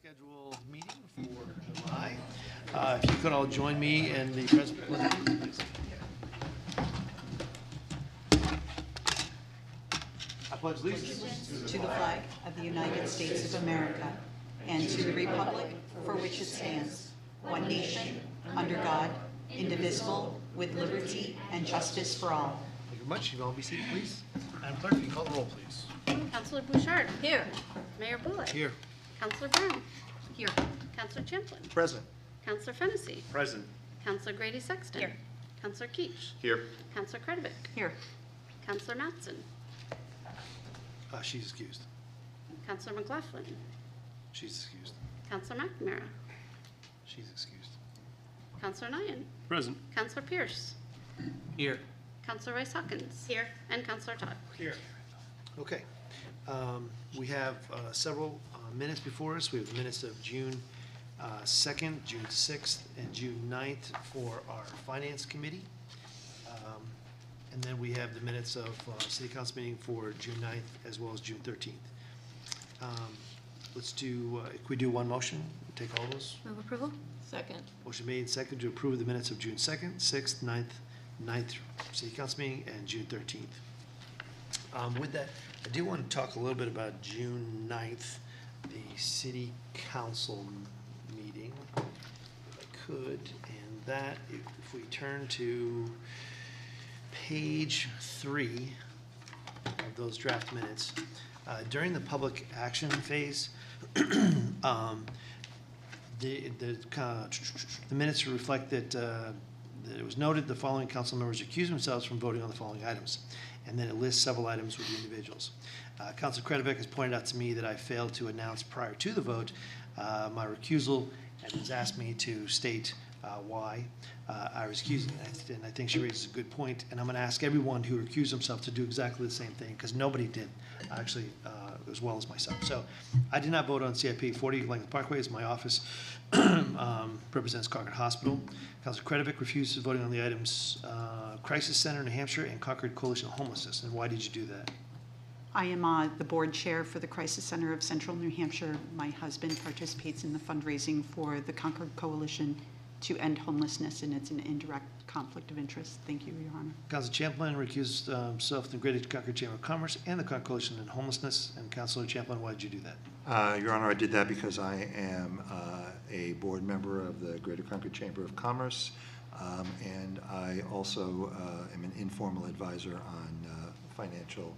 Scheduled meeting for July. If you could all join me in the President please. I pledge allegiance to the flag of the United States of America and to the republic for which it stands, one nation, under God, indivisible, with liberty and justice for all. Thank you very much. You all be seated, please. Madam Clerk, can you call the roll, please? Councilor Bouchard. Here. Mayor Bullock. Here. Councilor Brown. Here. Councilor Champlin. Present. Councilor Fennessy. Present. Councilor Grady Sexton. Here. Councilor Keach. Here. Councilor Kretovic. Here. Councilor Mattson. She's excused. Councilor McLaughlin. She's excused. Councilor McNamara. She's excused. Councilor Nyan. Present. Councilor Pierce. Here. Councilor Rice Hawkins. Here. And Councilor Todd. Here. Okay. We have several minutes before us. We have the minutes of June 2nd, June 6th, and June 9th for our Finance Committee. And then we have the minutes of City Council meeting for June 9th as well as June 13th. Let's do, if we do one motion, take all those. Move approval. Second. Motion made and seconded to approve the minutes of June 2nd, 6th, 9th City Council meeting, and June 13th. With that, I do want to talk a little bit about June 9th, the City Council meeting, if I could. And that, if we turn to page 3 of those draft minutes, during the public action phase, the minutes reflect that it was noted the following council members recused themselves from voting on the following items. And then it lists several items with the individuals. Councilor Kretovic has pointed out to me that I failed to announce prior to the vote my recusal and has asked me to state why I was recusing. And I think she raises a good point. And I'm going to ask everyone who recused themselves to do exactly the same thing, because nobody did, actually, as well as myself. So I did not vote on CIP 40 Langland Parkway, as my office represents Concord Hospital. Councilor Kretovic refuses voting on the items Crisis Center, New Hampshire, and Concord Coalition of Homelessness. And why did you do that? I am the board chair for the Crisis Center of Central New Hampshire. My husband participates in the fundraising for the Concord Coalition to end homelessness, and it's an indirect conflict of interest. Thank you, Your Honor. Councilor Champlin recused himself from the Greater Concord Chamber of Commerce and the Concord Coalition on Homelessness. And Councilor Champlin, why did you do that? Your Honor, I did that because I am a board member of the Greater Concord Chamber of Commerce, and I also am an informal advisor on financial,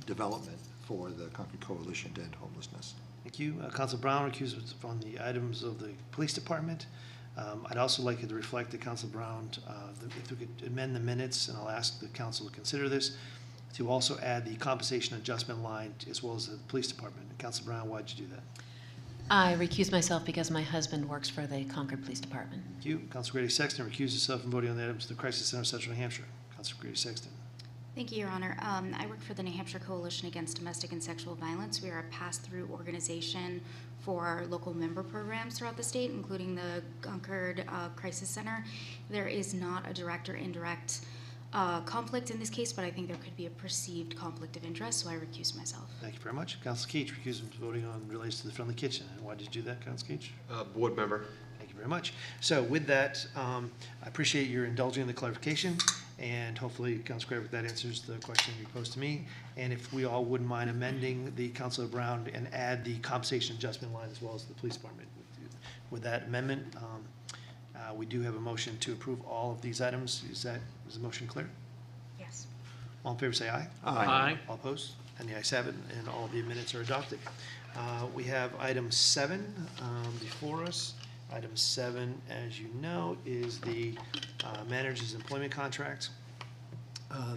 development for the Concord Coalition to End Homelessness. Thank you. Councilor Brown recused himself on the items of the police department. I'd also like it to reflect that Councilor Brown, if we could amend the minutes, and I'll ask the council to consider this, to also add the compensation adjustment line as well as the police department. Councilor Brown, why did you do that? I recuse myself because my husband works for the Concord Police Department. Thank you. Councilor Grady Sexton recused himself from voting on the items of the Crisis Center of Central New Hampshire. Councilor Grady Sexton. Thank you, Your Honor. I work for the New Hampshire Coalition Against Domestic and Sexual Violence. We are a pass-through organization for our local member programs throughout the state, including the Concord Crisis Center. There is not a direct or indirect conflict in this case, but I think there could be a perceived conflict of interest, so I recuse myself. Thank you very much. Councilor Keach recused himself from voting on relates to the Friendly Kitchen. And why did you do that, Councilor Keach? Board member. Thank you very much. So with that, I appreciate your indulging in the clarification, and hopefully, Councilor Kretovic, that answers the question you posed to me. And if we all wouldn't mind amending the Councilor Brown and add the compensation adjustment line as well as the police department. With that amendment, we do have a motion to approve all of these items. Is the motion clear? Yes. All in favor say aye. Aye. All opposed? And the ayes have it, and all the minutes are adopted. We have item 7 before us. Item 7, as you know, is the manager's employment contract.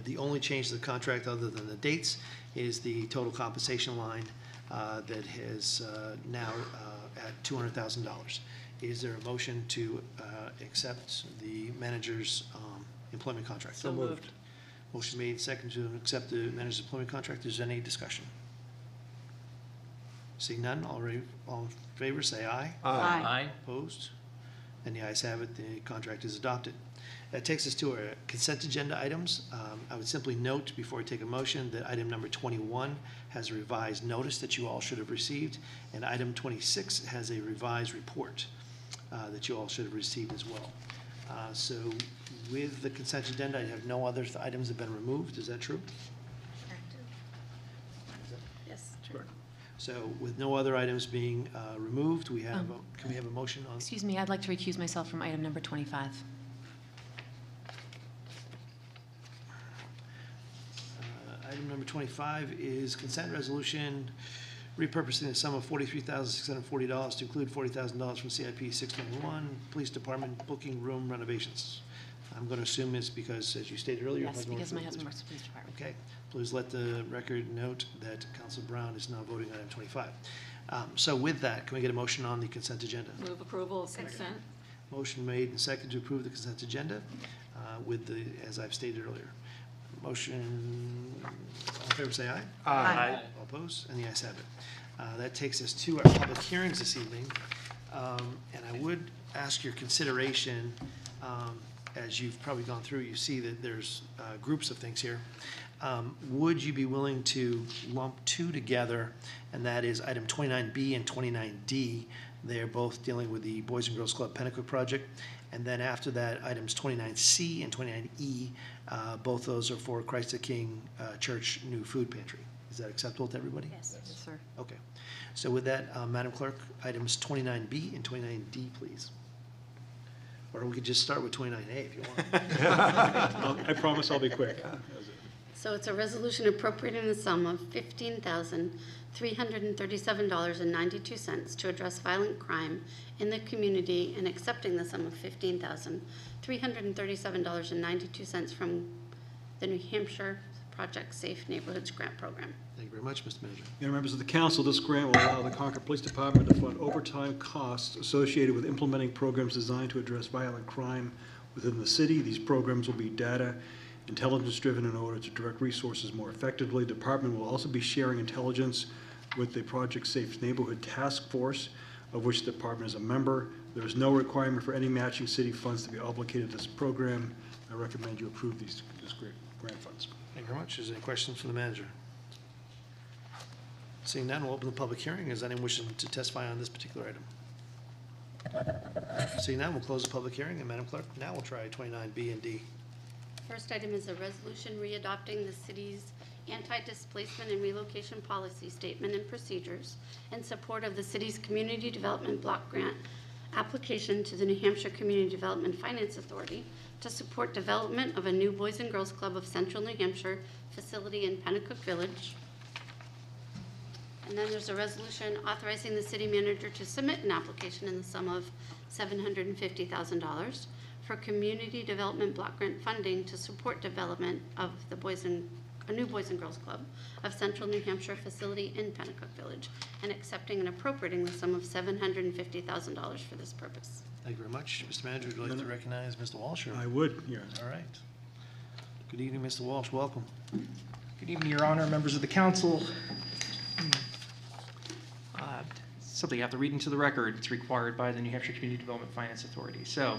The only change to the contract, other than the dates, is the total compensation line that is now at $200,000. Is there a motion to accept the manager's employment contract? So moved. Motion made, second to accept the manager's employment contract. Is there any discussion? Seeing none, all in favor say aye. Aye. Opposed? And the ayes have it, the contract is adopted. That takes us to our consent agenda items. I would simply note before I take a motion that item number 21 has a revised notice that you all should have received, and item 26 has a revised report that you all should have received as well. So with the consent agenda, I have no other items have been removed. Is that true? Yes, true. So with no other items being removed, we have, can we have a motion on? Excuse me, I'd like to recuse myself from item number 25. Item number 25 is consent resolution repurposing the sum of $43,640 to include $40,000 from CIP 691, Police Department booking room renovations. I'm going to assume it's because, as you stated earlier, your Yes, husband works because for my the husband police. works for the police department. Okay, please let the record note that Council Brown is now voting on item 25. So with that, can we get a motion on the consent agenda? Move approval of consent. Motion made and seconded to approve the consent agenda with the, as I've stated earlier. Motion, all in favor, say aye. Aye. All opposed? And the ayes have it. That takes us to our public hearings this evening. And I would ask your consideration, as you've probably gone through, you see that there's groups of things here. Would you be willing to lump two together, and that is item 29B and 29D? They're both dealing with the Boys and Girls Club Pennacook project. And then after that, items 29C and 29E, both those are for Christ the King Church new food pantry. Is that acceptable to everybody? Yes, sir. Okay. So with that, Madam Clerk, items 29B and 29D, please. Or we could just start with 29A if you want. I promise I'll be quick. So it's a resolution appropriating the sum of $15,337.92 to address violent crime in the community and accepting the sum of $15,337.92 from the New Hampshire Project Safe Neighborhoods Grant Program. Thank you very much, Mr. Manager. Members of the council, this grant will allow the Concord Police Department to fund overtime costs associated with implementing programs designed to address violent crime within the city. These programs will be data intelligence-driven in order to direct resources more effectively. The department will also be sharing intelligence with the Project Safe Neighborhood Task Force, of which the department is a member. There is no requirement for any matching city funds to be obligated to this program. I recommend you approve this grant funds. Thank you very much. Is there any questions from the manager? Seeing none, we'll open the public hearing. Is anyone wishing to testify on this particular item? Seeing none, we'll close the public hearing. And Madam Clerk, now we'll try 29B and D. First item is a resolution readopting the city's anti-displacement and relocation policy statement and procedures in support of the city's community development block grant application to the New Hampshire Community Development Finance Authority to support development of a new Boys and Girls Club of Central New Hampshire facility in Pennacook Village. And then there's a resolution authorizing the city manager to submit an application in the sum of $750,000 for community development block grant funding to support development of the a new Boys and Girls Club of Central New Hampshire facility in Pennacook Village, and accepting and appropriating the sum of $750,000 for this purpose. Thank you very much. Mr. Manager, would you like to recognize Mr. Walsh? Or? I would, yes. All right. Good evening, Mr. Walsh. Welcome. Good evening, Your Honor, members of the council. Something you have to read into the record. It's required by the New Hampshire Community Development Finance Authority. So,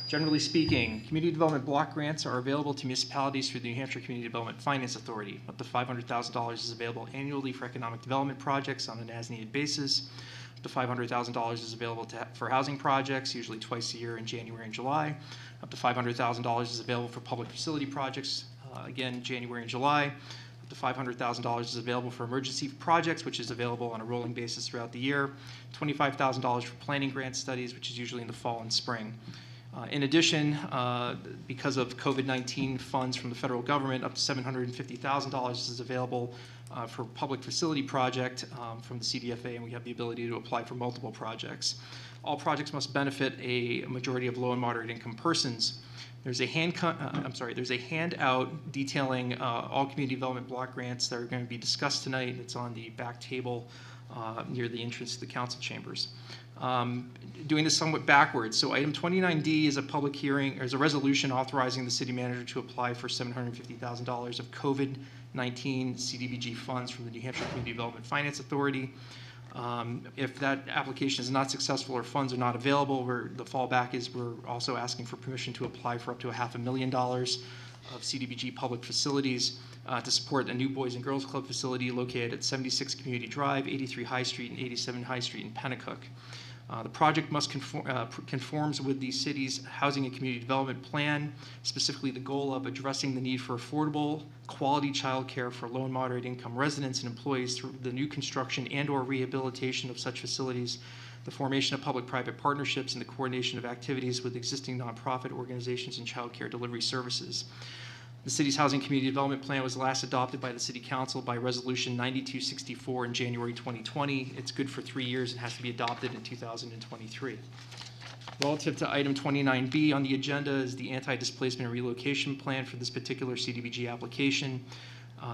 generally speaking, community development block grants are available to municipalities through the New Hampshire Community Development Finance Authority. Up to $500,000 is available annually for economic development projects on an as-needed basis. Up to $500,000 is available for housing projects, usually twice a year in January and July. Up to $500,000 is available for public facility projects, again, January and July. Up to $500,000 is available for emergency projects, which is available on a rolling basis throughout the year. $25,000 for planning grant studies, which is usually in the fall and spring. In addition, because of COVID-19 funds from the federal government, up to $750,000 is available for public facility project from the CDFA, and we have the ability to apply for multiple projects. All projects must benefit a majority of low and moderate income persons. There's a handout detailing all community development block grants that are going to be discussed tonight. It's on the back table near the entrance to the council chambers. Doing this somewhat backwards. So item 29D is a public hearing, or is a resolution authorizing the city manager to apply for $750,000 of COVID-19 CDBG funds from the New Hampshire Community Development Finance Authority. If that application is not successful or funds are not available, the fallback is we're also asking for permission to apply for up to $500,000 of CDBG public facilities to support a new Boys and Girls Club facility located at 76 Community Drive, 83 High Street, and 87 High Street in Pennacook. The project must conforms with the city's housing and community development plan, specifically the goal of addressing the need for affordable, quality childcare for low and moderate income residents and employees through the new construction and/or rehabilitation of such facilities, the formation of public-private partnerships, and the coordination of activities with existing nonprofit organizations and childcare delivery services. The city's housing community development plan was last adopted by the City Council by Resolution 9264 in January 2020. It's good for 3 years and has to be adopted in 2023. Relative to item 29B on the agenda is the anti-displacement and relocation plan for this particular CDBG application.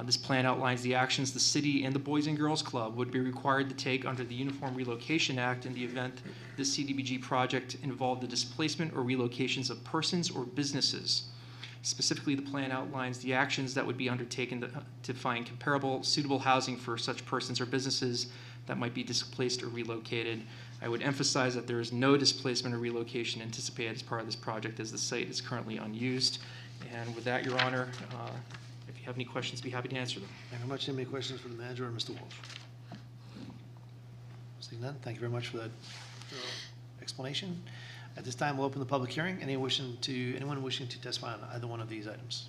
This plan outlines the actions the city and the Boys and Girls Club would be required to take under the Uniform Relocation Act in the event this CDBG project involved the displacement or relocations of persons or businesses. Specifically, the plan outlines the actions that would be undertaken to find comparable, suitable housing for such persons or businesses that might be displaced or relocated. I would emphasize that there is no displacement or relocation anticipated as part of this project, as the site is currently unused. And with that, Your Honor, if you have any questions, I'd be happy to answer them. Thank you very much. Any questions for the manager or Mr. Walsh? Seeing none, thank you very much for that explanation. At this time, we'll open the public hearing. Anyone wishing to testify on either one of these items?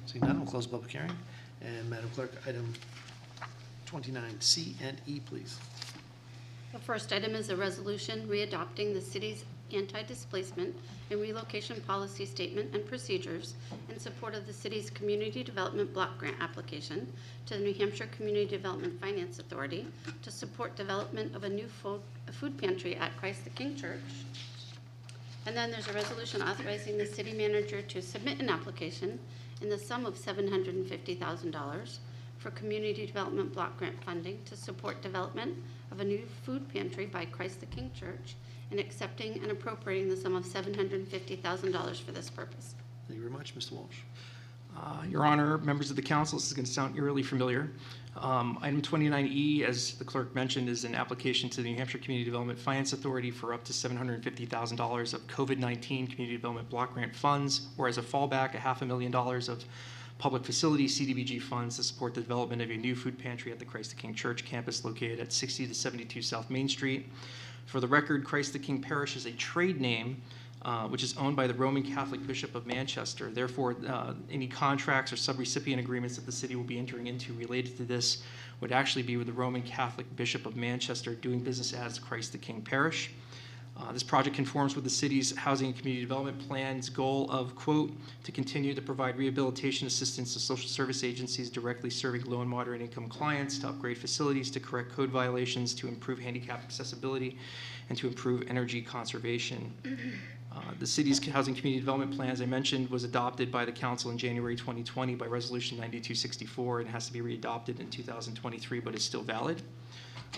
Seeing none, we'll close the public hearing. And Madam Clerk, item 29C and E, please. The first item is a resolution readopting the city's anti-displacement and relocation policy statement and procedures in support of the city's community development block grant application to the New Hampshire Community Development Finance Authority to support development of a new food pantry at Christ the King Church. And then there's a resolution authorizing the city manager to submit an application in the sum of $750,000 for community development block grant funding to support development of a new food pantry by Christ the King Church, and accepting and appropriating the sum of $750,000 for this purpose. Thank you very much, Mr. Walsh. Your Honor, members of the council, this is going to sound eerily familiar. Item 29E, as the clerk mentioned, is an application to the New Hampshire Community Development Finance Authority for up to $750,000 of COVID-19 community development block grant funds, or as a fallback, $500,000 of public facility CDBG funds to support the development of a new food pantry at the Christ the King Church campus located at 60 to 72 South Main Street. For the record, Christ the King Parish is a trade name which is owned by the Roman Catholic Bishop of Manchester. Therefore, any contracts or subrecipient agreements that the city will be entering into related to this would actually be with the Roman Catholic Bishop of Manchester doing business as Christ the King Parish. This project conforms with the city's housing and community development plan's goal of, quote, to continue to provide rehabilitation assistance to social service agencies directly serving low and moderate income clients, to upgrade facilities, to correct code violations, to improve handicap accessibility, and to improve energy conservation. The city's housing community development plan, as I mentioned, was adopted by the council in January 2020 by Resolution 9264 and has to be readopted in 2023, but is still valid.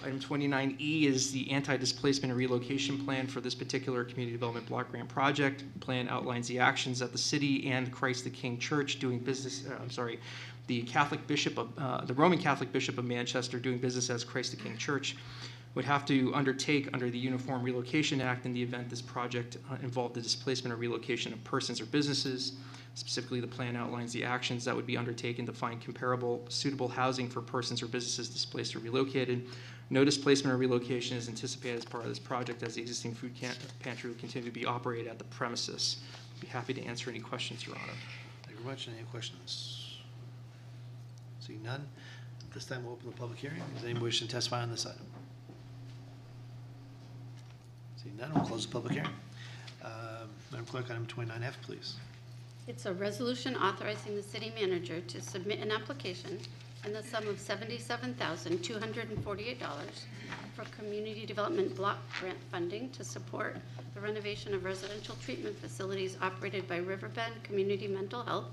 Item 29E is the anti-displacement and relocation plan for this particular community development block grant project. The plan outlines the actions that the city and Christ the King Church doing business, the Roman Catholic Bishop of Manchester doing business as Christ the King Church would have to undertake under the Uniform Relocation Act in the event this project involved the displacement or relocation of persons or businesses. Specifically, the plan outlines the actions that would be undertaken to find comparable, suitable housing for persons or businesses displaced or relocated. No displacement or relocation is anticipated as part of this project, as the existing food pantry will continue to be operated at the premises. I'd be happy to answer any questions, Your Honor. Thank you very much. Any questions? Seeing none, at this time we'll open the public hearing. Is anyone wishing to testify on this item? Seeing none, we'll close the public hearing. Madam Clerk, item 29F, please. It's a resolution authorizing the city manager to submit an application in the sum of $77,248 for community development block grant funding to support the renovation of residential treatment facilities operated by Riverbend Community Mental Health,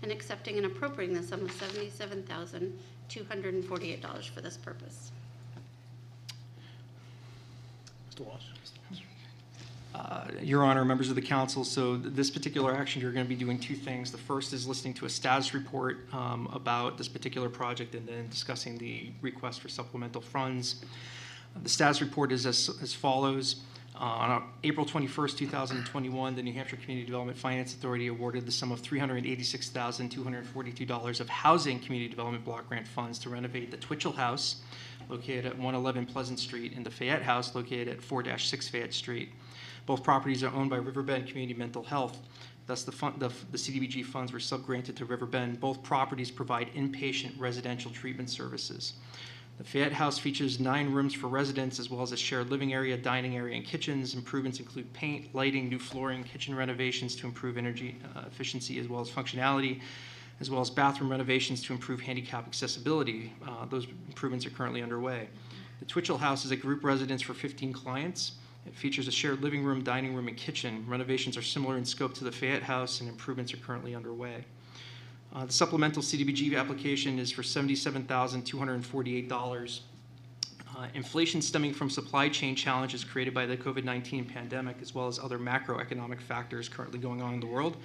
and accepting and appropriating the sum of $77,248 for this purpose. Mr. Walsh. Your Honor, members of the council, so this particular action, you're going to be doing two things. The first is listening to a status report about this particular project and then discussing the request for supplemental funds. The status report is as follows. On April 21st, 2021, the New Hampshire Community Development Finance Authority awarded the sum of $386,242 of housing community development block grant funds to renovate the Twitchell House, located at 111 Pleasant Street, and the Fayette House, located at 4-6 Fayette Street. Both properties are owned by Riverbend Community Mental Health. Thus, the CDBG funds were subgranted to Riverbend. Both properties provide inpatient residential treatment services. The Fayette House features 9 rooms for residents, as well as a shared living area, dining area, and kitchens. Improvements include paint, lighting, new flooring, kitchen renovations to improve energy efficiency as well as functionality, as well as bathroom renovations to improve handicap accessibility. Those improvements are currently underway. The Twitchell House is a group residence for 15 clients. It features a shared living room, dining room, and kitchen. Renovations are similar in scope to the Fayette House, and improvements are currently underway. The supplemental CDBG application is for $77,248. Inflation stemming from supply chain challenges created by the COVID-19 pandemic, as well as other macroeconomic factors currently going on in the world,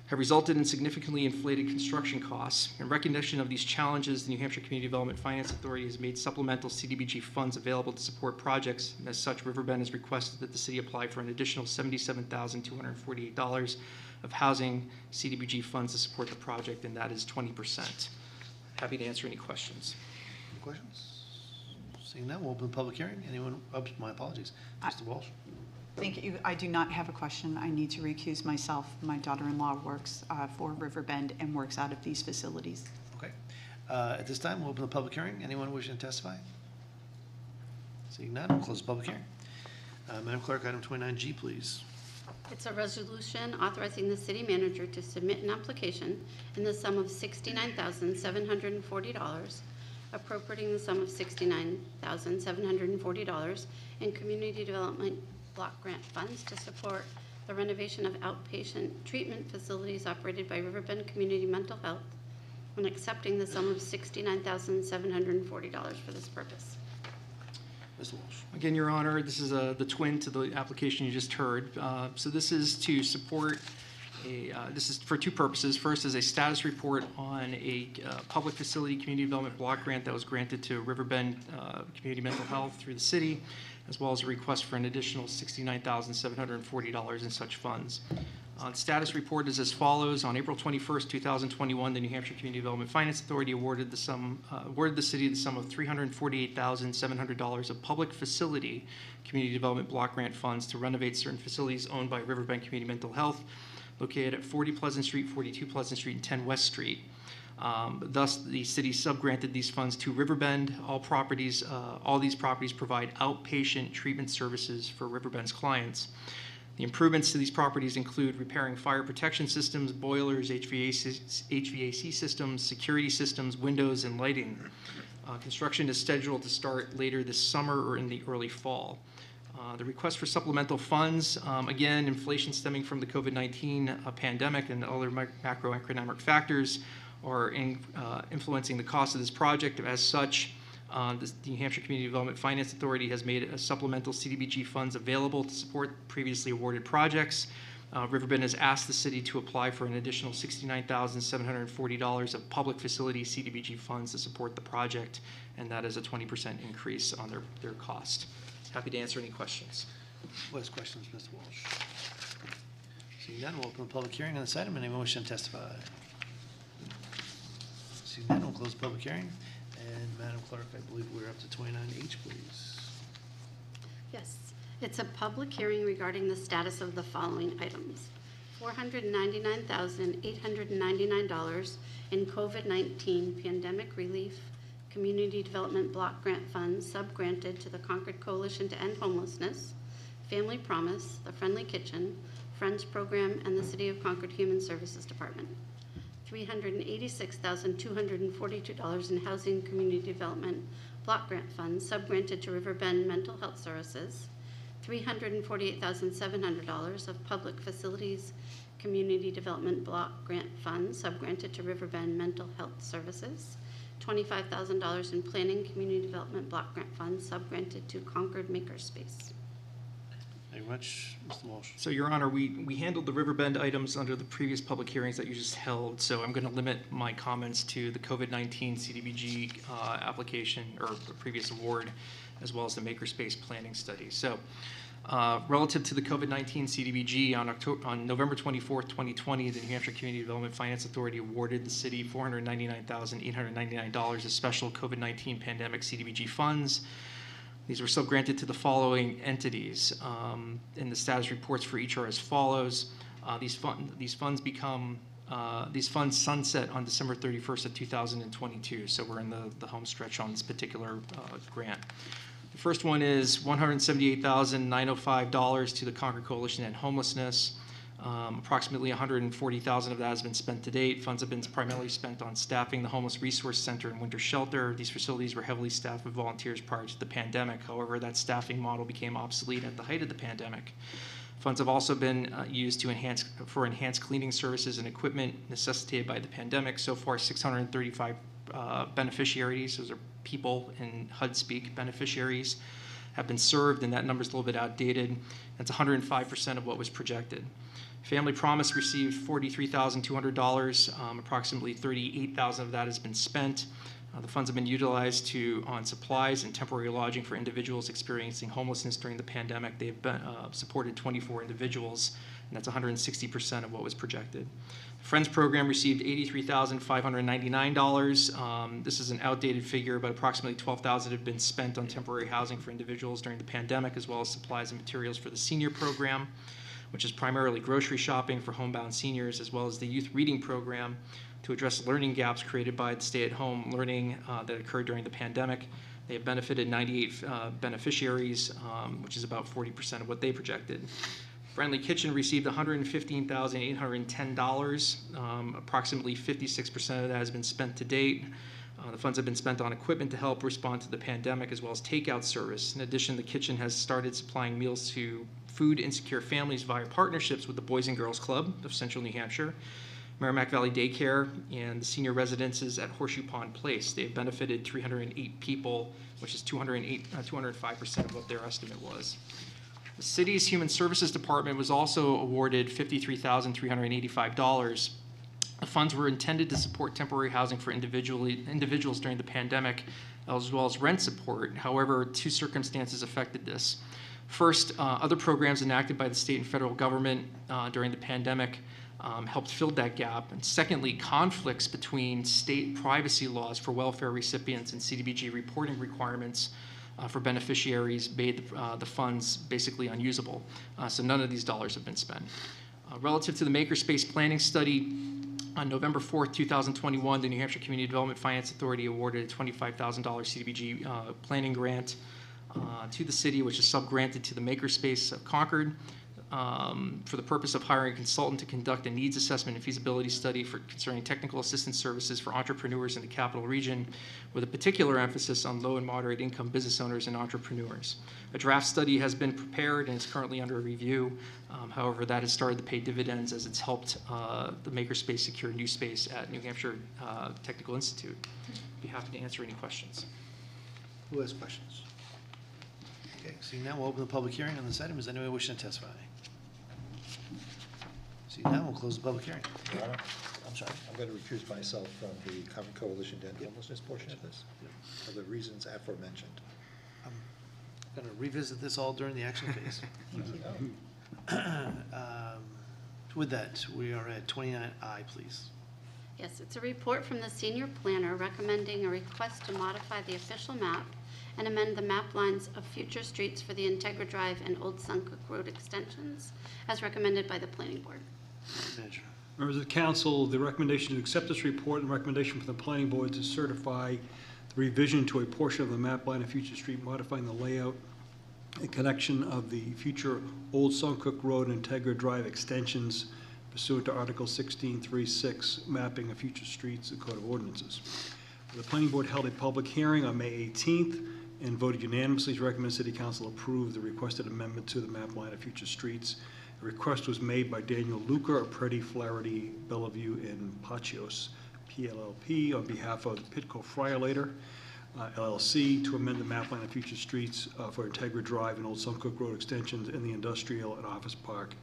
have resulted in significantly inflated construction costs. In recognition of these challenges, the New Hampshire Community Development Finance Authority has made supplemental CDBG funds available to support projects. As such, Riverbend has requested that the city apply for an additional $77,248 of housing CDBG funds to support the project, and that is 20%. Happy to answer any questions. Any questions? Seeing none, we'll open the public hearing. Anyone? Oops, my apologies. Mr. Walsh. Thank you. I do not have a question. I need to recuse myself. My daughter-in-law works for Riverbend and works out of these facilities. Okay. At this time, we'll open the public hearing. Anyone wishing to testify? Seeing none, we'll close the public hearing. Madam Clerk, item 29G, please. It's a resolution authorizing the city manager to submit an application in the sum of $69,740, appropriating the sum of $69,740 in community development block grant funds to support the renovation of outpatient treatment facilities operated by Riverbend Community Mental Health, and accepting the sum of $69,740 for this purpose. Mr. Walsh. Again, Your Honor, this is the twin to the application you just heard. So this is to support this is for two purposes. First is a status report on a public facility community development block grant that was granted to Riverbend Community Mental Health through the city, as well as a request for an additional $69,740 in such funds. The status report is as follows. On April 21st, 2021, the New Hampshire Community Development Finance Authority awarded the city the sum of $348,700 of public facility community development block grant funds to renovate certain facilities owned by Riverbend Community Mental Health, located at 40 Pleasant Street, 42 Pleasant Street, and 10 West Street. Thus, the city subgranted these funds to Riverbend. All these properties provide outpatient treatment services for Riverbend's clients. The improvements to these properties include repairing fire protection systems, boilers, HVAC systems, security systems, windows, and lighting. Construction is scheduled to start later this summer or in the early fall. The request for supplemental funds, again, inflation stemming from the COVID-19 pandemic and other macroeconomic factors are influencing the cost of this project. As such, the New Hampshire Community Development Finance Authority has made a supplemental CDBG funds available to support previously awarded projects. Riverbend has asked the city to apply for an additional $69,740 of public facility CDBG funds to support the project, and that is a 20% increase on their cost. Happy to answer any questions. What questions, Mr. Walsh? Seeing none, we'll open the public hearing on this item. Anyone wishing to testify? Seeing none, we'll close the public hearing. And Madam Clerk, I believe we're up to 29H, please. Yes, it's a public hearing regarding the status of the following items. $499,899 in COVID-19 pandemic relief community development block grant funds subgranted to the Concord Coalition to End Homelessness, Family Promise, the Friendly Kitchen, Friends Program, and the City of Concord Human Services Department. $386,242 in housing community development block grant funds subgranted to Riverbend Mental Health Services, $348,700 of public facilities community development block grant funds subgranted to Riverbend Mental Health Services, $25,000 in planning community development block grant funds subgranted to Concord Makerspace. Thank you much. Mr. Walsh. So, Your Honor, we handled the Riverbend items under the previous public hearings that you just held, so I'm going to limit my comments to the COVID-19 CDBG application or the previous award, as well as the makerspace planning study. So, relative to the COVID-19 CDBG, on November 24th, 2020, the New Hampshire Community Development Finance Authority awarded the city $499,899 as special COVID-19 pandemic CDBG funds. These were subgranted to the following entities, and the status reports for each are as follows. These funds sunset on December 31st of 2022, so we're in the home stretch on this particular grant. The first one is $178,905 to the Concord Coalition and Homelessness. Approximately $140,000 of that has been spent to date. Funds have been primarily spent on staffing the Homeless Resource Center and Winter Shelter. These facilities were heavily staffed with volunteers prior to the pandemic. However, that staffing model became obsolete at the height of the pandemic. Funds have also been used to enhance cleaning services and equipment necessitated by the pandemic. So far, 635 beneficiaries, those are people in HUD speak, beneficiaries, have been served, and that number is a little bit outdated. That's 105% of what was projected. Family Promise received $43,200. Approximately $38,000 of that has been spent. The funds have been utilized on supplies and temporary lodging for individuals experiencing homelessness during the pandemic. They have supported 24 individuals, and that's 160% of what was projected. The Friends Program received $83,599. This is an outdated figure, but approximately $12,000 have been spent on temporary housing for individuals during the pandemic, as well as supplies and materials for the senior program, which is primarily grocery shopping for homebound seniors, as well as the youth reading program to address learning gaps created by the stay-at-home learning that occurred during the pandemic. They have benefited 98 beneficiaries, which is about 40% of what they projected. Friendly Kitchen received $115,810. Approximately 56% of that has been spent to date. The funds have been spent on equipment to help respond to the pandemic, as well as takeout service. In addition, the kitchen has started supplying meals to food insecure families via partnerships with the Boys and Girls Club of Central New Hampshire, Merrimack Valley Daycare, and the senior residences at Horseshoe Pond Place. They've benefited 308 people, which is 205% of what their estimate was. The city's Human Services Department was also awarded $53,385. The funds were intended to support temporary housing for individuals during the pandemic, as well as rent support. However, two circumstances affected this. First, other programs enacted by the state and federal government during the pandemic helped fill that gap. And secondly, conflicts between state privacy laws for welfare recipients and CDBG reporting requirements for beneficiaries made the funds basically unusable. So none of these dollars have been spent. Relative to the Makerspace Planning Study, on November 4th, 2021, the New Hampshire Community Development Finance Authority awarded a $25,000 CDBG planning grant to the city, which is subgranted to the Makerspace of Concord for the purpose of hiring a consultant to conduct a needs assessment and feasibility study concerning technical assistance services for entrepreneurs in the capital region, with a particular emphasis on low and moderate income business owners and entrepreneurs. A draft study has been prepared and is currently under review. However, that has started to pay dividends as it's helped the Makerspace secure new space at New Hampshire Technical Institute. I'd be happy to answer any questions. Who has questions? Okay, seeing none, we'll open the public hearing on this item. Is anyone wishing to testify? Seeing none, we'll close the public hearing. Your Honor, I'm sorry, I'm going to recuse myself from the Concord Coalition to End Homelessness portion of this, for the reasons aforementioned. I'm going to revisit this all during the action phase. With that, we are at 29I, please. Yes, it's a report from the senior planner recommending a request to modify the official map and amend the map lines of future streets for the Integra Drive and Old Suncook Road extensions, as recommended by the planning board. Manager. Members of the council, the recommendation to accept this report and recommendation from the planning board to certify the revision to a portion of the map line of future street, modifying the layout and connection of the future Old Suncook Road and Integra Drive extensions pursuant to Article 16.3.6, mapping of future streets and Code of Ordinances. The planning board held a public hearing on May 18th and voted unanimously to recommend City Council approve the requested amendment to the map line of future streets. The request was made by Daniel Luca of Preddy, Flaherty, Bellevue, and Pachios, PLLP, on behalf of Pitco Friolator. LLC to amend the map plan of future streets for Integra Drive and Old Suncook Road extensions in the industrial and office park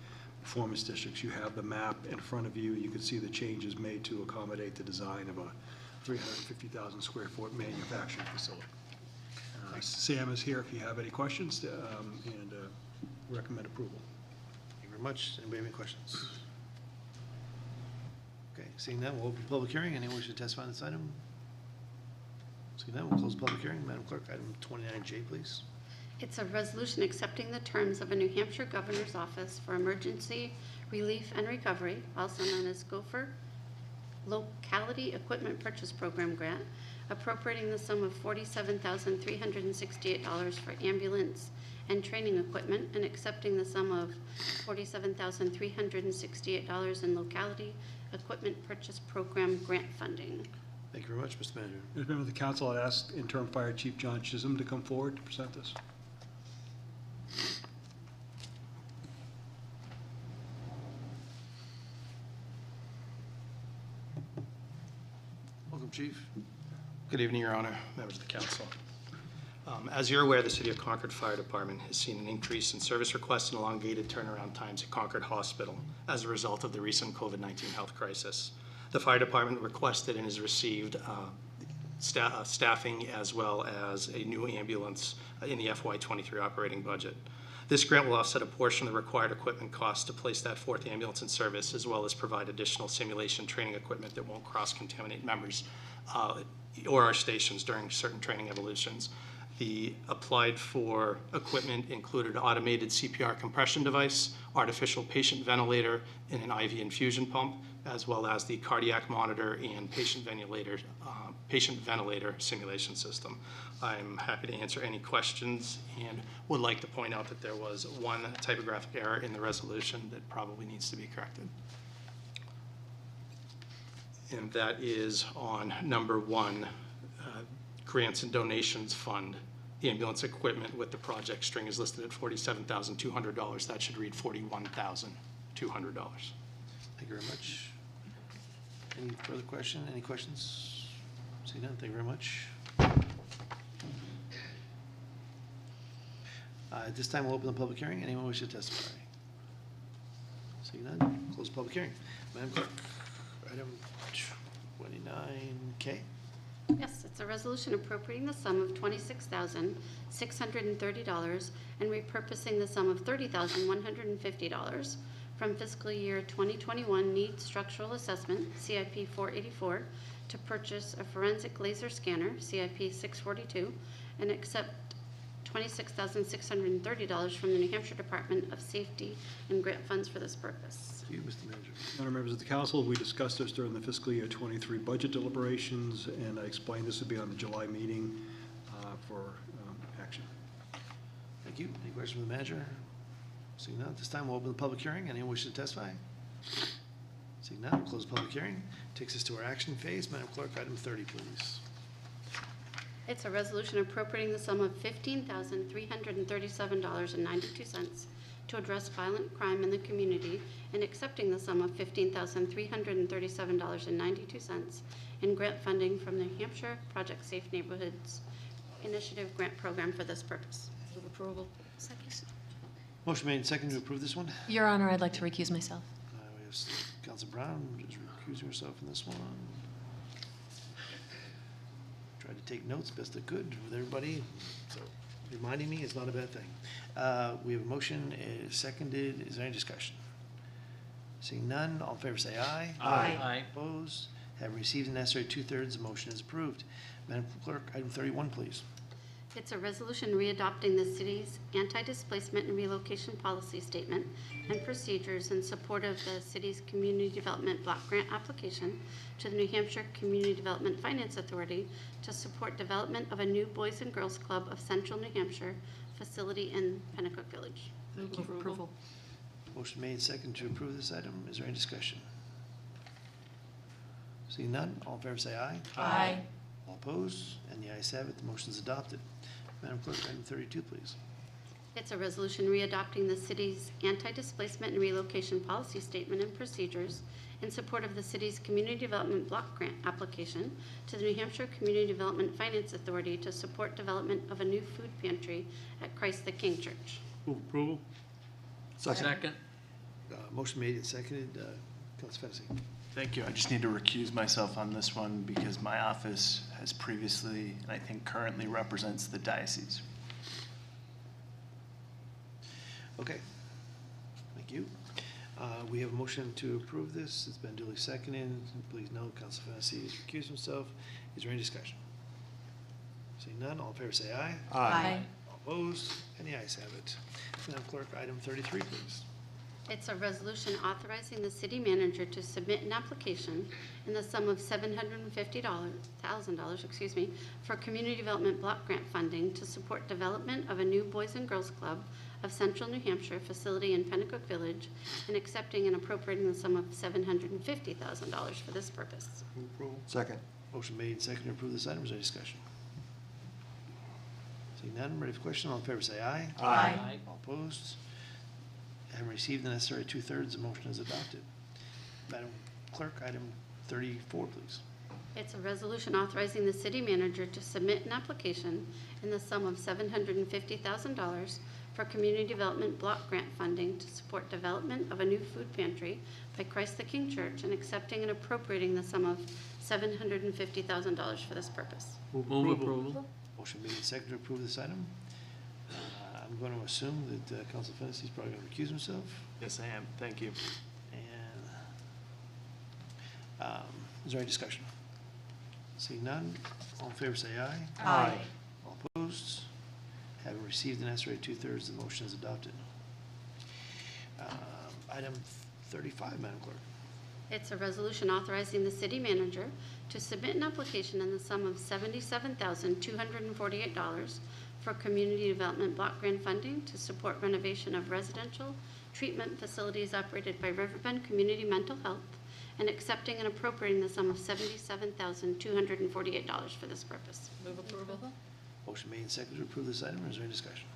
performance districts. You have the map in front of you. You can see the changes made to accommodate the design of a 350,000 square foot manufacturing facility. Sam is here if you have any questions, and recommend approval. Thank you very much. Anybody have any questions? Okay, seeing that, we'll open the public hearing. Anyone wish to testify on this item? Seeing that, we'll close the public hearing. Madam Clerk, item 29J, please. It's a resolution accepting the terms of a New Hampshire Governor's Office for Emergency Relief and Recovery, also known as Gopher Locality Equipment Purchase Program Grant, appropriating the sum of $47,368 for ambulance and training equipment, and accepting the sum of $47,368 in Locality Equipment Purchase Program grant funding. Thank you very much, Mr. Manager. As member of the council, I'd ask Interim Fire Chief John Chisholm to come forward to present this. Welcome, Chief. Good evening, Your Honor, members of the council. As you're aware, the City of Concord Fire Department has seen an increase in service requests and elongated turnaround times at Concord Hospital as a result of the recent COVID-19 health crisis. The fire department requested and has received staffing as well as a new ambulance in the FY23 operating budget. This grant will offset a portion of the required equipment costs to place that fourth ambulance in service, as well as provide additional simulation training equipment that won't cross-contaminate members or our stations during certain training evolutions. The applied for equipment included automated CPR compression device, artificial patient ventilator, and an IV infusion pump, as well as the cardiac monitor and patient ventilator simulation system. I'm happy to answer any questions and would like to point out that there was one typographic error in the resolution that probably needs to be corrected. And that is on number 1, grants and donations fund. The ambulance equipment with the project string is listed at $47,200. That should read $41,200. Thank you very much. Any further question? Any questions? Seeing none, thank you very much. At this time, we'll open the public hearing. Anyone wish to testify? Seeing none, close the public hearing. Madam Clerk, item 29K. Yes, it's a resolution appropriating the sum of $26,630 and repurposing the sum of $30,150 from fiscal year 2021 Needs Structural Assessment, CIP 484, to purchase a forensic laser scanner, CIP 642, and accept $26,630 from the New Hampshire Department of Safety and grant funds for this purpose. To you, Mr. Manager. Honor members of the council, we discussed this during the fiscal year 23 budget deliberations, and I explained this would be on the July meeting for action. Thank you. Any questions from the manager? Seeing none, at this time, we'll open the public hearing. Anyone wish to testify? Seeing none, we'll close the public hearing. Takes us to our action phase. Madam Clerk, item 30, please. It's a resolution appropriating the sum of $15,337.92 to address violent crime in the community and accepting the sum of $15,337.92 in grant funding from the New Hampshire Project Safe Neighborhoods Initiative Grant Program for this purpose. Move approval. Second. Motion made and seconded to approve this one. Your Honor, I'd like to recuse myself. We have Council Brown just recusing herself from this one. Tried to take notes best I could with everybody, so reminding me is not a bad thing. We have a motion, seconded. Is there any discussion? Seeing none, all in favor say aye. Aye. Opposed? Have received the necessary 2/3, the motion is approved. Madam Clerk, item 31, please. It's a resolution readopting the city's anti-displacement and relocation policy statement and procedures in support of the city's community development block grant application to the New Hampshire Community Development Finance Authority to support development of a new Boys and Girls Club of Central New Hampshire facility in Pennacook Village. Thank you. Approval. Motion made, second to approve this item. Is there any discussion? Seeing none, all in favor say aye. Aye. All opposed? And the ayes have it, the motion is adopted. Madam Clerk, item 32, please. It's a resolution readopting the city's anti-displacement and relocation policy statement and procedures in support of the city's Community Development Block Grant application to the New Hampshire Community Development Finance Authority to support development of a new food pantry at Christ the King Church. Move approval. Second. Motion made and seconded. Council Fennessy. Thank you. I just need to recuse myself on this one because my office has previously, and I think currently represents the diocese. Okay. Thank you. We have a motion to approve this. It's been duly seconded. Please note, Council Fennessy has recused himself. Is there any discussion? Seeing none, all in favor say aye. Aye. All opposed? And the ayes have it. Madam Clerk, item 33, please. It's a resolution authorizing the city manager to submit an application in the sum of $750,000, for community development block grant funding to support development of a new Boys and Girls Club of Central New Hampshire facility in Pennacook Village, and accepting and appropriating the sum of $750,000 for this purpose. Move approval. Second. Motion made and seconded to approve this item. Is there any discussion? Seeing none, ready for question? All in favor say aye. Aye. All opposed? Having received the necessary two-thirds, the motion is adopted. Madam Clerk, item 34, please. It's a resolution authorizing the city manager to submit an application in the sum of $750,000 for community development block grant funding to support development of a new food pantry by Christ the King Church, and accepting and appropriating the sum of $750,000 for this purpose. Move approval. Motion made and seconded to approve this item. I'm going to assume that Council Fennessy is probably going to recuse himself. Yes, I am. Thank you. And is there any discussion? Seeing none, all in favor say aye. Aye. All opposed? Having received the necessary two-thirds, the motion is adopted. Item 35, Madam Clerk. It's a resolution authorizing the city manager to submit an application in the sum of $77,248 for community development block grant funding to support renovation of residential treatment facilities operated by Riverbend Community Mental Health, and accepting and appropriating the sum of $77,248 for this purpose. Move approval. Motion made and seconded to approve this item. Is there any discussion?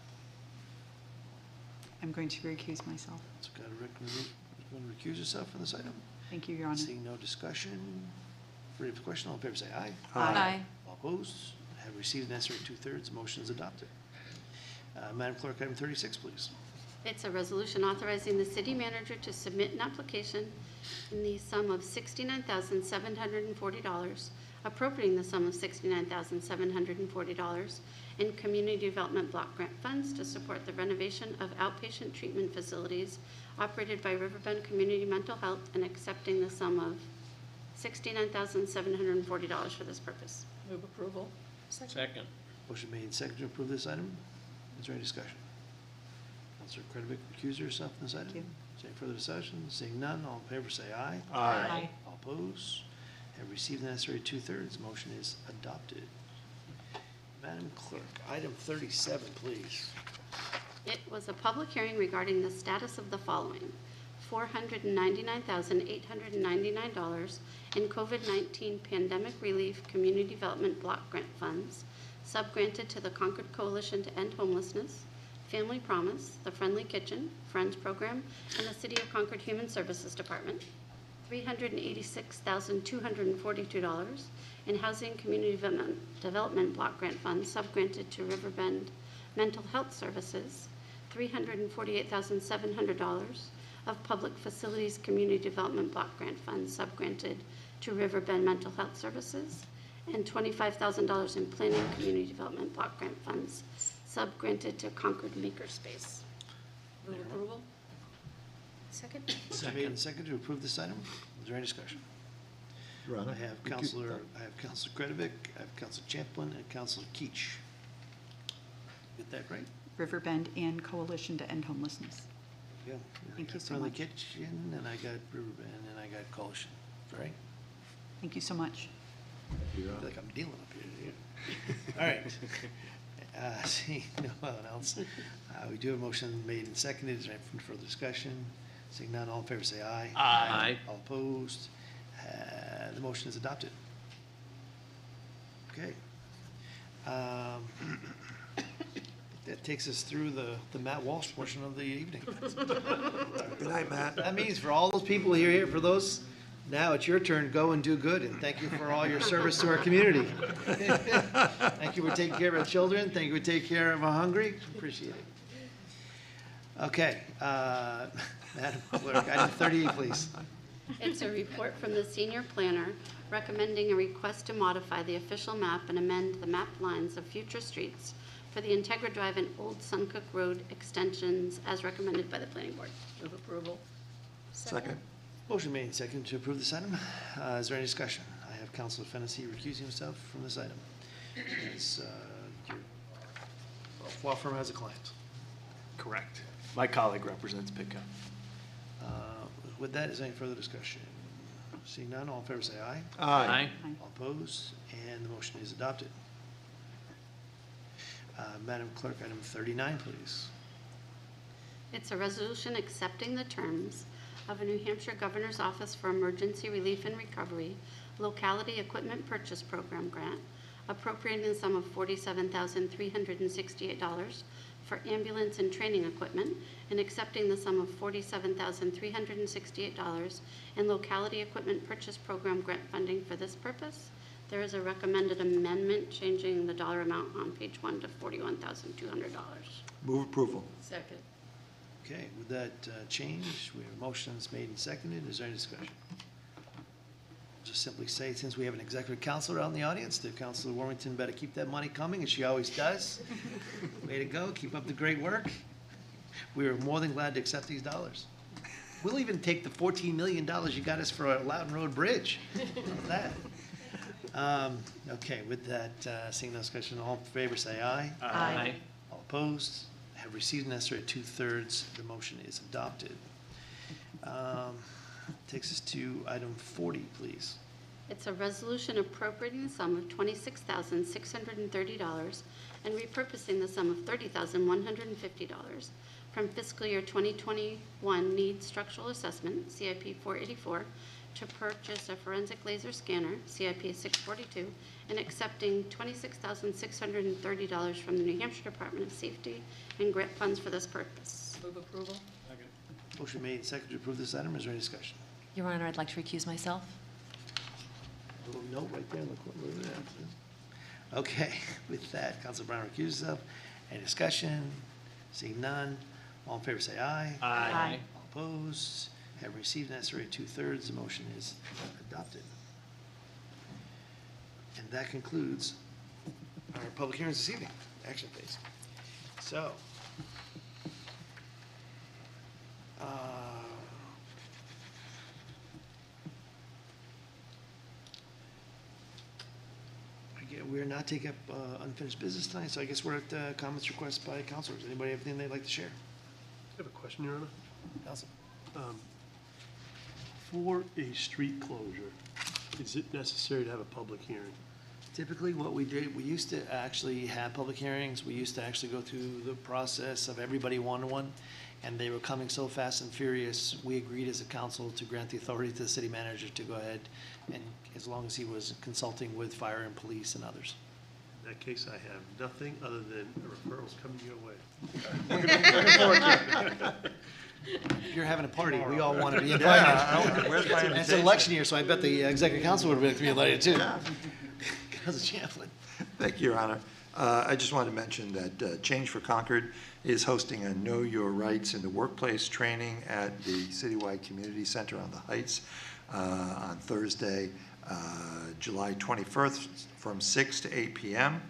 I'm going to recuse myself. So got to recuse yourself from this item. Thank you, Your Honor. Seeing no discussion, ready for question, all in favor say aye. Aye. All opposed? Have received the necessary two-thirds, the motion is adopted. Madam Clerk, item 36, please. It's a resolution authorizing the city manager to submit an application in the sum of $69,740, appropriating the sum of $69,740 in community development block grant funds to support the renovation of outpatient treatment facilities operated by Riverbend Community Mental Health, and accepting the sum of $69,740 for this purpose. Move approval. Second. Motion made and seconded to approve this item. Is there any discussion? Councilor Kretovic, recuse yourself from this item. Thank you. Is there any further discussion? Seeing none, all in favor say aye. Aye. All opposed? Have received the necessary two-thirds, motion is adopted. Madam Clerk, item 37, please. It was a public hearing regarding the status of the following: $499,899 in COVID-19 pandemic relief community development block grant funds, subgranted to the Concord Coalition to End Homelessness, Family Promise, the Friendly Kitchen, Friends Program, and the City of Concord Human Services Department. $386,242 in Housing Community Development Block Grant Funds, subgranted to Riverbend Mental Health Services. $348,700 of Public Facilities Community Development Block Grant Funds, subgranted to Riverbend Mental Health Services, and $25,000 in Planning Community Development Block Grant Funds, subgranted to Concord Makerspace. Move approval. Second? Motion made and seconded to approve this item. Is there any discussion? Your Honor. I have Councilor Kretovic, I have Councilor Champlin, and Councilor Keach. Get that right? Riverbend and Coalition to End Homelessness. Yeah. Thank you so Friendly much. Kitchen, and I got Riverbend, and I got Coalition. Right? Thank you so much. I Your feel Honor. like I'm dealing up here. All right. Seeing no one else, we do have a motion made and seconded. Is there any further discussion? Seeing none, all in favor say aye. Aye. All opposed? The motion is adopted. Okay. That takes us through the Matt Walsh portion of the evening. Good night, Matt. That means for all those people here, for those Now it's your turn. Go and do good, and thank you for all your service to our community. Thank you for taking care of our children. Thank you for taking care of our hungry. Appreciate it. Okay, Madam Clerk, item 38, please. It's a report from the senior planner recommending a request to modify the official map and amend the map lines of future streets for the Integra Drive and Old Suncook Road extensions as recommended by the planning board. Move approval. Second. Motion made and seconded to approve this item. Is there any discussion? I have Councilor Fennessy recusing himself from this item. It's, your law firm has a client. Correct. My colleague represents Pitco. With that, is there any further discussion? Seeing none, all in favor say aye. Aye. All opposed, and the motion is adopted. Madam Clerk, item 39, please. It's a resolution accepting the terms of a New Hampshire Governor's Office for Emergency Relief and Recovery Locality Equipment Purchase Program grant, appropriating the sum of $47,368 for ambulance and training equipment, and accepting the sum of $47,368 in locality equipment purchase program grant funding for this purpose. There is a recommended amendment changing the dollar amount on page 1 to $41,200. Move approval. Second. Okay, with that change, we have motions made and seconded. Is there any discussion? Just simply say, since we have an executive counselor out in the audience, that Councilor Warmington better keep that money coming, as she always does. Way to go. Keep up the great work. We are more than glad to accept these dollars. We'll even take the $14 million you got us for a Loudon Road Bridge. How's that? Okay, with that, seeing no discussion, all in favor say aye. Aye. All opposed? Have received the necessary 2/3. The motion is adopted. Takes us to item 40, please. It's a resolution appropriating the sum of $26,630 and repurposing the sum of $30,150 from fiscal year 2021 Needs Structural Assessment, CIP 484, to purchase a forensic laser scanner, CIP 642, and accepting $26,630 from the New Hampshire Department of Safety and grant funds for this purpose. Move approval. Motion made and seconded to approve this item. Is there any discussion? Your Honor, I'd like to recuse myself. A little note right there in the corner. Look at that. Okay, with that, Councilor Brown recuses himself. Any discussion? Seeing none, all in favor say aye. Aye. All opposed? Have received the necessary 2/3. The motion is adopted. And that concludes our public hearings this evening. Action, please. So, we're not taking up unfinished business tonight, so I guess we're at comments requests by councilors. Anybody have anything they'd like to share? I have a question, Your Honor. Council? For a street closure, is it necessary to have a public hearing? Typically, what we did, we used to actually have public hearings. We used to actually go through the process of everybody one-to-one, and they were coming so fast and furious, we agreed as a council to grant the authority to the city manager to go ahead, and as long as he was consulting with fire and police and others. In that case, I have nothing other than referrals coming your way. You're having a party. We all want to be invited. Where's my And it's an election year, so I bet the executive council would have been invited too. Councilor Champlin. Thank you, Your Honor. I just wanted to mention that Change for Concord is hosting a Know Your Rights in the Workplace training at the Citywide Community Center on the Heights on Thursday, July 21st from 6 to 8 p.m.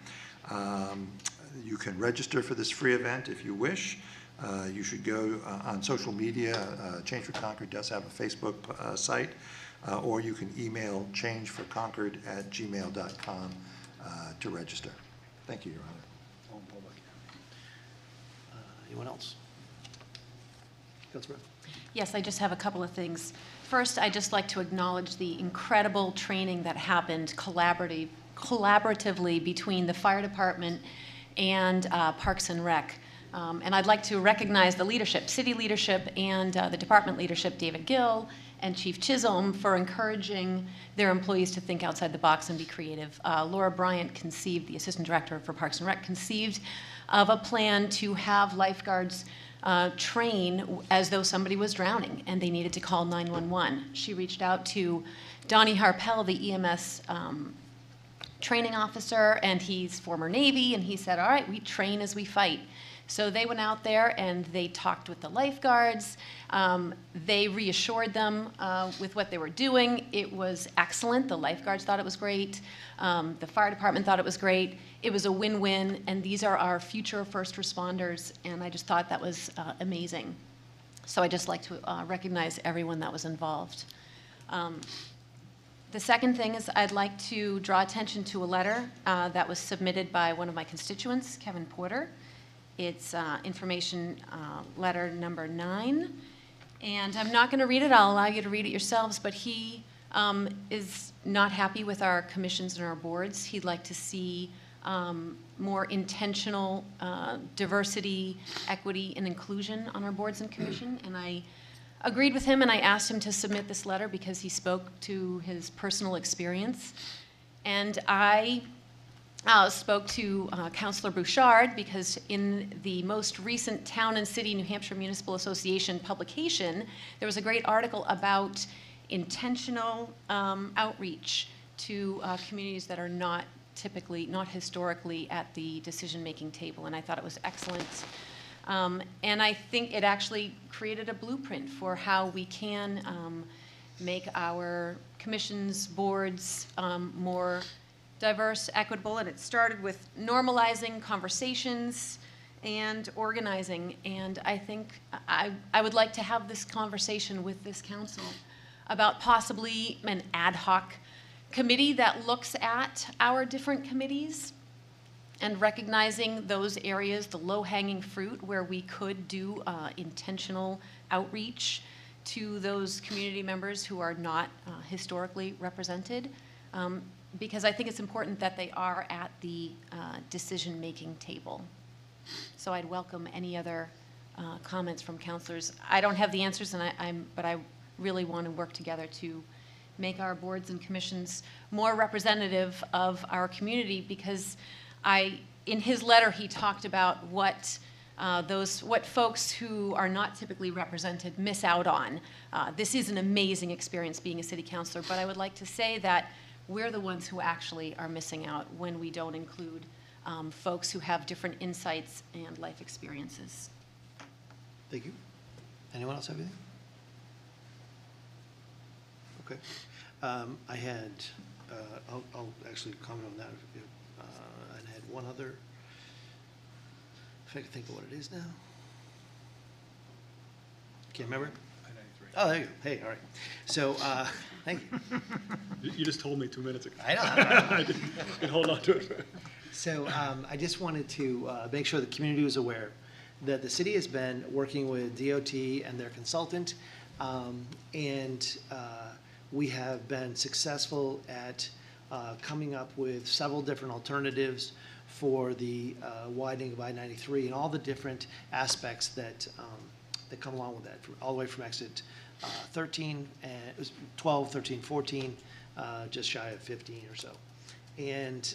You can register for this free event if you wish. You should go on social media. Change for Concord does have a Facebook site, or you can email changeforconcord@gmail.com to register. Thank you, Your Honor. Anyone else? Councilor Brown. Yes, I just have a couple of things. First, I'd just like to acknowledge the incredible training that happened collaboratively between the fire department and Parks and Rec. And I'd like to recognize the leadership, city leadership and the department leadership, David Gill and Chief Chisholm, for encouraging their employees to think outside the box and be creative. Laura Bryant conceived, the assistant director for Parks and Rec, conceived of a plan to have lifeguards train as though somebody was drowning and they needed to call 911. She reached out to Donnie Harpel, the EMS training officer, and he's former Navy, and he said, all right, we train as we fight. So they went out there and they talked with the lifeguards. They reassured them with what they were doing. It was excellent. The lifeguards thought it was great. The fire department thought it was great. It was a win-win, and these are our future first responders, and I just thought that was amazing. So I'd just like to recognize everyone that was involved. The second thing is I'd like to draw attention to a letter that was submitted by one of my constituents, Kevin Porter. It's information letter number 9. And I'm not going to read it. I'll allow you to read it yourselves. But he is not happy with our commissions and our boards. He'd like to see more intentional diversity, equity, and inclusion on our boards and commission. And I agreed with him, and I asked him to submit this letter because he spoke to his personal experience. And I spoke to Councilor Bouchard because in the most recent Town and City New Hampshire Municipal Association publication, there was a great article about intentional outreach to communities that are not historically at the decision-making table, and I thought it was excellent. And I think it actually created a blueprint for how we can make our commissions, boards more diverse, equitable, and it started with normalizing conversations and organizing. And I think I would like to have this conversation with this council about possibly an ad hoc committee that looks at our different committees and recognizing those areas, the low-hanging fruit, where we could do intentional outreach to those community members who are not historically represented. Because I think it's important that they are at the decision-making table. So I'd welcome any other comments from councilors. I don't have the answers, but I really want to work together to make our boards and commissions more representative of our community, because in his letter, he talked about what folks who are not typically represented miss out on. This is an amazing experience being a city councilor, but I would like to say that we're the ones who actually are missing out when we don't include folks who have different insights and life experiences. Thank you. Anyone else have anything? Okay. I had, I'll actually comment on that. And I had one other, if I could think of what it is now. Can't remember? Oh, there you go. Hey, all right. So, thank you. You just told me 2 minutes ago. I know. I didn't hold on to it. So I just wanted to make sure the community was aware that the city has been working with DOT and their consultant, and we have been successful at coming up with several different alternatives for the widening of I-93 and all the different aspects that that come along with that, all the way from exit 13, and it was 12, 13, 14, just shy of 15 or so. And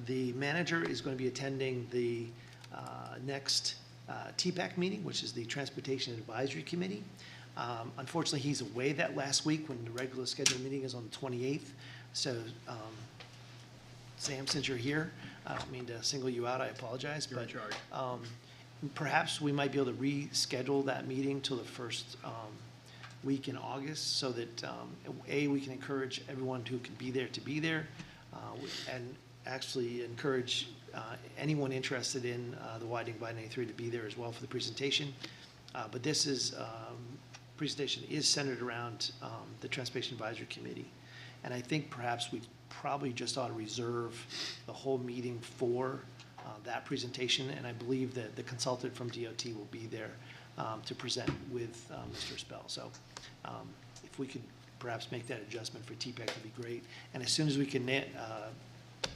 the manager is going to be attending the next TPAC meeting, which is the Transportation Advisory Committee. Unfortunately, he's away that last week when the regular scheduled meeting is on the 28th. So, Sam, since you're here, I don't mean to single you out, I apologize. You're in charge. Perhaps we might be able to reschedule that meeting till the first week in August, so that we can encourage everyone who can be there to be there, and actually encourage anyone interested in the widening by 93 to be there as well for the presentation. But this presentation is centered around the Transportation Advisory Committee, and I think perhaps we probably just ought to reserve the whole meeting for that presentation, and I believe that the consultant from DOT will be there to present with Mr. Spell. So if we could perhaps make that adjustment for TPAC, that'd be great. And as soon as we can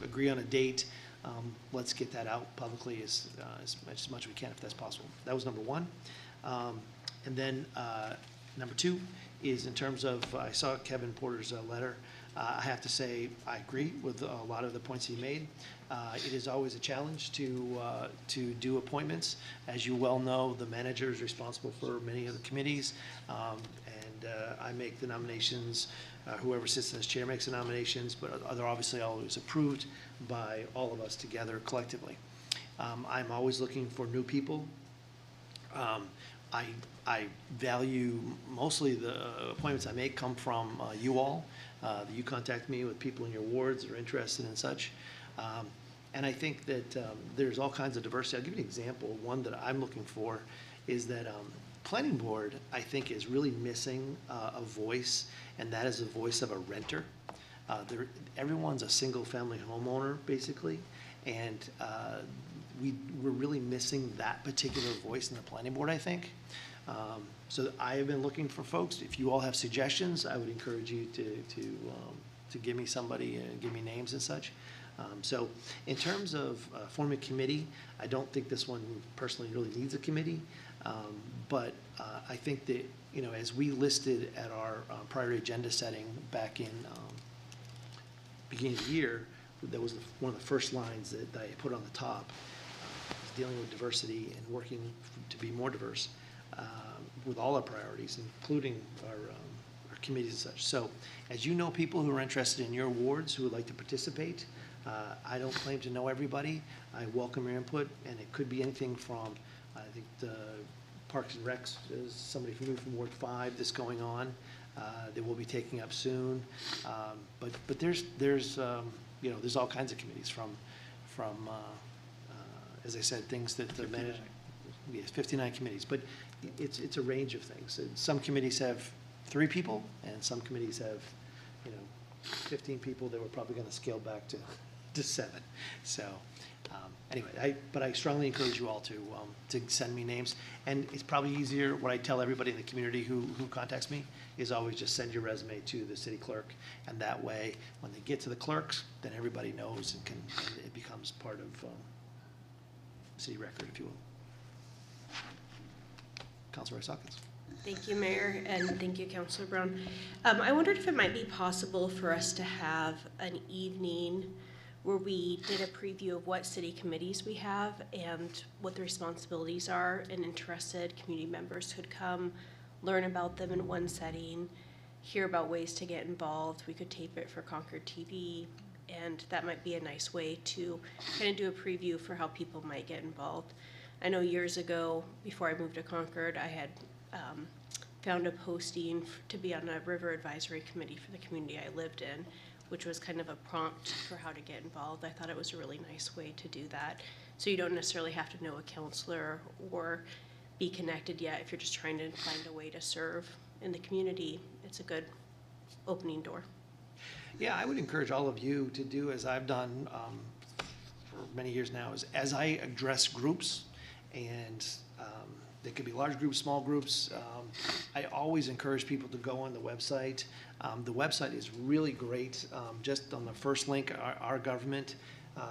agree on a date, let's get that out publicly as much as we can, if that's possible. That was number one. And then number two is in terms of, I saw Kevin Porter's letter. I have to say, I agree with a lot of the points he made. It is always a challenge to do appointments. As you well know, the manager is responsible for many of the committees, and I make the nominations. Whoever sits as chair makes the nominations, but they're obviously always approved by all of us together collectively. I'm always looking for new people. I value mostly the appointments I make come from you all. You contact me with people in your wards that are interested in such. And I think that there's all kinds of diversity. I'll give you an example. One that I'm looking for is that planning board, I think, is really missing a voice, and that is the voice of a renter. Everyone's a single-family homeowner, basically, and we're really missing that particular voice in the planning board, I think. So I have been looking for folks. If you all have suggestions, I would encourage you to give me somebody and give me names and such. So in terms of forming a committee, I don't think this one personally really needs a committee. But I think that, you know, as we listed at our priority agenda setting back in beginning of the year, that was one of the first lines that I put on the top, was dealing with diversity and working to be more diverse with all our priorities, including our committees and such. So as you know, people who are interested in your wards who would like to participate, I don't claim to know everybody. I welcome your input, and it could be anything from, I think, the Parks and Recs is somebody from Ward 5 that's going on that we'll be taking up soon. But there's you know, there's all kinds of committees from as I said, things that the manager, yes, 59 committees, but it's a range of things. Some committees have 3 people, and some committees have, you know, 15 people that we're probably going to scale back to 7. So anyway, but I strongly encourage you all to send me names, and it's probably easier. What I tell everybody in the community who contacts me is always just send your resume to the city clerk, and that way, when they get to the clerks, then everybody knows and it becomes part of city record, if you will. Councilor Rice Hawkins. Thank you, Mayor, and thank you, Councilor Brown. I wondered if it might be possible for us to have an evening where we did a preview of what city committees we have and what the responsibilities are, and interested community members could come, learn about them in one setting, hear about ways to get involved. We could tape it for Concord TV, and that might be a nice way to kind of do a preview for how people might get involved. I know years ago, before I moved to Concord, I had found a posting to be on a river advisory committee for the community I lived in, which was kind of a prompt for how to get involved. I thought it was a really nice way to do that. So you don't necessarily have to know a counselor or be connected yet. If you're just trying to find a way to serve in the community, it's a good opening door. Yeah, I would encourage all of you to do as I've done for many years now, is as I address groups, and they could be large groups, small groups, I always encourage people to go on the website. The website is really great. Just on the first link, our government,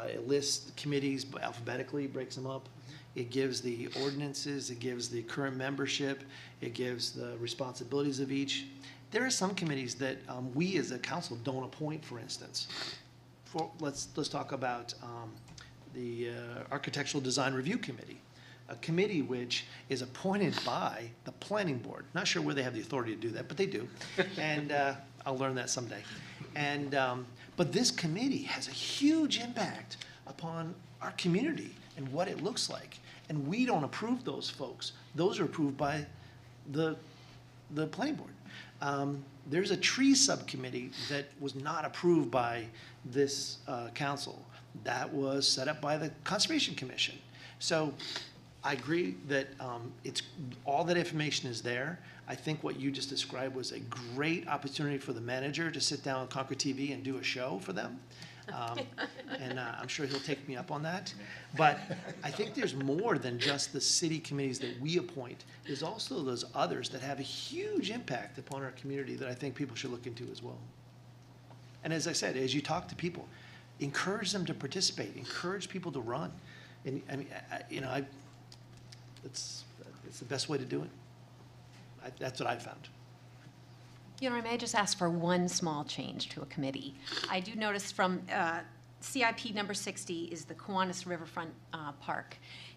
it lists committees alphabetically, breaks them up. It gives the ordinances, it gives the current membership, it gives the responsibilities of each. There are some committees that we as a council don't appoint, for instance. Let's talk about the Architectural Design Review Committee, a committee which is appointed by the planning board. Not sure where they have the authority to do that, but they do. And I'll learn that someday. And but this committee has a huge impact upon our community and what it looks like. And we don't approve those folks. Those are approved by the planning board. There's a tree subcommittee that was not approved by this council. That was set up by the Conservation Commission. So I agree that it's all that information is there. I think what you just described was a great opportunity for the manager to sit down on Concord TV and do a show for them. And I'm sure he'll take me up on that. But I think there's more than just the city committees that we appoint. There's also those others that have a huge impact upon our community that I think people should look into as well. And as I said, as you talk to people, encourage them to participate, encourage people to run. And I mean, it's the best way to do it. That's what I found. You know, I may just ask for one small change to a committee. I do notice from CIP number 60 is the Kiwanis Riverfront Park.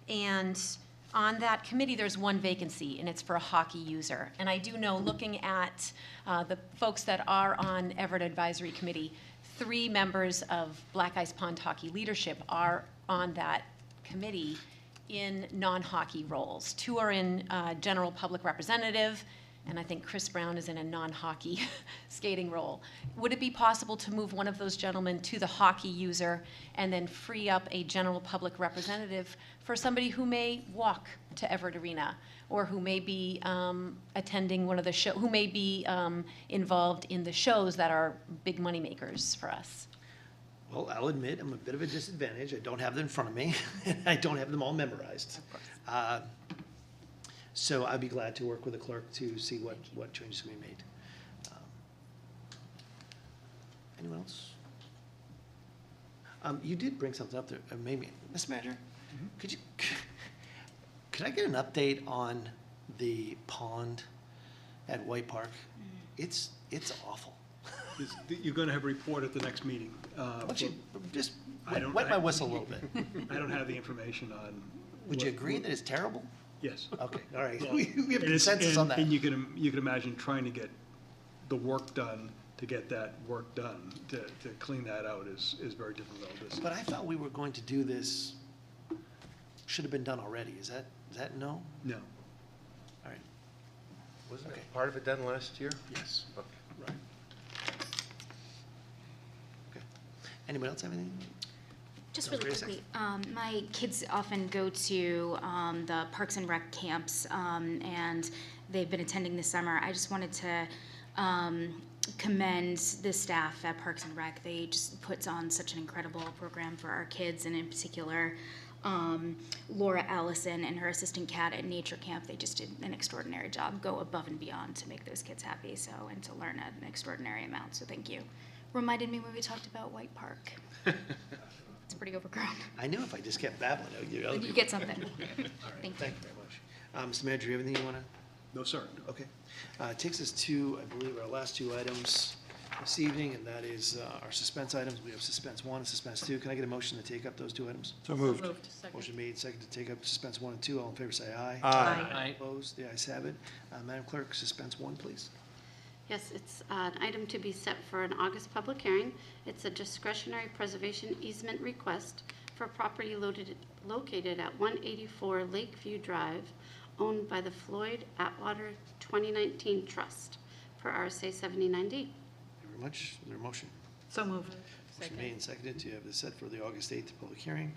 And on that committee, there's one vacancy, and it's for a hockey user. And I do know, looking at the folks that are on Everett Advisory Committee, 3 members of Black Ice Pond Hockey Leadership are on that committee in non-hockey roles. 2 are in general public representative, and I think Chris Brown is in a non-hockey skating role. Would it be possible to move one of those gentlemen to the hockey user and then free up a general public representative for somebody who may walk to Everett Arena, or who may be attending one of the show, who may be involved in the shows that are big money makers for us? Well, I'll admit, I'm a bit of a disadvantage. I don't have them in front of me, and I don't have them all memorized. So I'd be glad to work with the clerk to see what changes can be made. Anyone else? You did bring something up there, maybe, Mr. Manager, could I get an update on the pond at White Park? It's awful. You're going to have a report at the next meeting. Why don't you just I don't- wet my whistle a little bit? I don't have the information on. Would you agree that it's terrible? Yes. Okay, all right. Well, We have and it's- consensus on that. And you can imagine trying to get the work done, to get that work done, to clean that out is very difficult. But I thought we were going to do this, should have been done already. Is that no? No. All right. Wasn't Okay. part of it done last year? Yes. Okay. Right. Okay. Anyone else have anything? Just That was really great. quickly, my kids often go to the Parks and Rec camps, and they've been attending this summer. I just wanted to commend the staff at Parks and Rec. They just puts on such an incredible program for our kids, and in particular, Laura Allison and her assistant Kat at Nature Camp. They just did an extraordinary job, go above and beyond to make those kids happy, and to learn an extraordinary amount, so thank you. Reminded me when we talked about White Park. It's pretty overgrown. I knew if I just kept babbling, I would give other You people. get something. All right, Thank thank you very much. Mr. Manager, do you have anything you want to? No, sir. Okay. It takes us to, I believe, our last 2 items this evening, and that is our suspense items. We have suspense 1 and suspense 2. Can I get a motion to take up those 2 items? So moved. Motion made, second to take up suspense 1 and 2. All in favor, say aye. Aye. Opposed? The ayes have it. Madam Clerk, suspense 1, please. Yes, it's an item to be set for an August public hearing. It's a discretionary preservation easement request for property located at 184 Lakeview Drive, owned by the Floyd Atwater 2019 Trust, per RSA 79D. Thank you very much. Is there a motion? So moved. Motion made and seconded to have this set for the August 8th public hearing.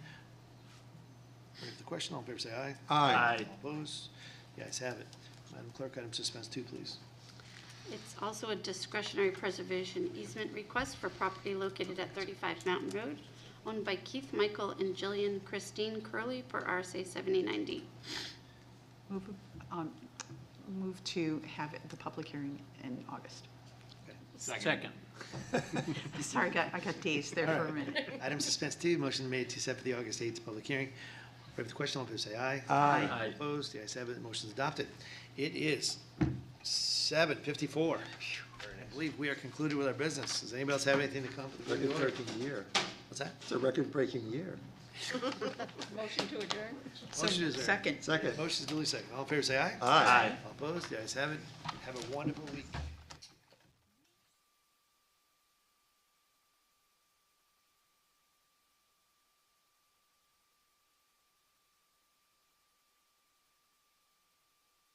Ready for the question? All in favor, say aye. Aye. All opposed? The ayes have it. Madam Clerk, item suspense 2, please. It's also a discretionary preservation easement request for property located at 35 Mountain Road, owned by Keith Michael and Jillian Christine Curley, per RSA 79D. Move to have the public hearing in August. Second. Sorry, I got dazed there for a minute. Item suspense 2, motion made to set for the August 8th public hearing. Ready for the question? All in favor, say aye. Aye. Aye. Opposed? The ayes have it. The motion is adopted. It is 7:54. I believe we are concluded with our business. Does anybody else have anything to come for the good of the order? Record-breaking year. What's that? It's a record-breaking year. Motion to adjourn? Motion is there. Second. Second. Motion is duly second. All in favor, say aye. Aye. All opposed? The ayes have it. Have a wonderful week.